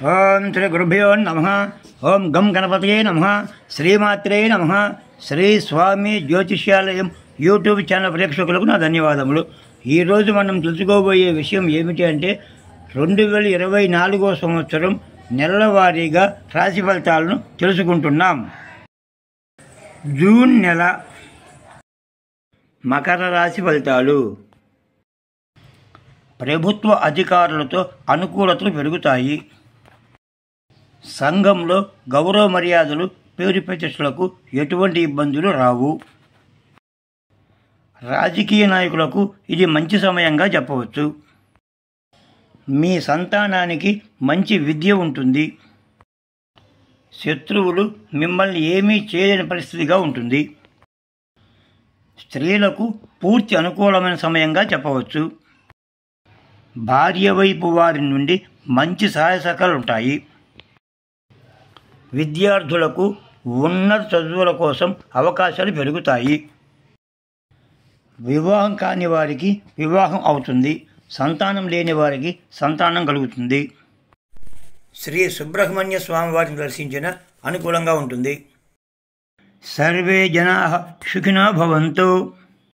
ఓం శ్రీ గురుభ్యో నమః. ఓం గం గణపతయే నమః. శ్రీమాత్రే నమః. శ్రీ స్వామి జ్యోతిష్యాలయం యూట్యూబ్ ఛానల్ ప్రేక్షకులకు నా ధన్యవాదములు. ఈరోజు మనం తెలుసుకోబోయే విషయం ఏమిటి అంటే 2024వ సంవత్సరం నెలవారీగా రాశి ఫలితాలను తెలుసుకుంటున్నాం. జూన్ నెల మకర రాశి ఫలితాలు. ప్రభుత్వ అధికారులతో అనుకూలతలు పెరుగుతాయి. సంఘంలో గౌరవ మర్యాదలు, పేరు ప్రతిష్టలకు ఎటువంటి ఇబ్బందులు రావు. రాజకీయ నాయకులకు ఇది మంచి సమయంగా చెప్పవచ్చు. మీ సంతానానికి మంచి విద్య ఉంటుంది. శత్రువులు మిమ్మల్ని ఏమీ చేయలేని పరిస్థితిగా ఉంటుంది. స్త్రీలకు పూర్తి అనుకూలమైన సమయంగా చెప్పవచ్చు. భార్య వైపు వారి నుండి మంచి సహాయ సహకారాలు ఉంటాయి. విద్యార్థులకు ఉన్నత చదువుల కోసం అవకాశాలు పెరుగుతాయి. వివాహం కాని వారికి వివాహం అవుతుంది. సంతానం లేని వారికి సంతానం కలుగుతుంది. శ్రీ సుబ్రహ్మణ్య స్వామి వారిని దర్శించిన అనుకూలంగా ఉంటుంది. సర్వే జనాః సుఖినో భవంతు.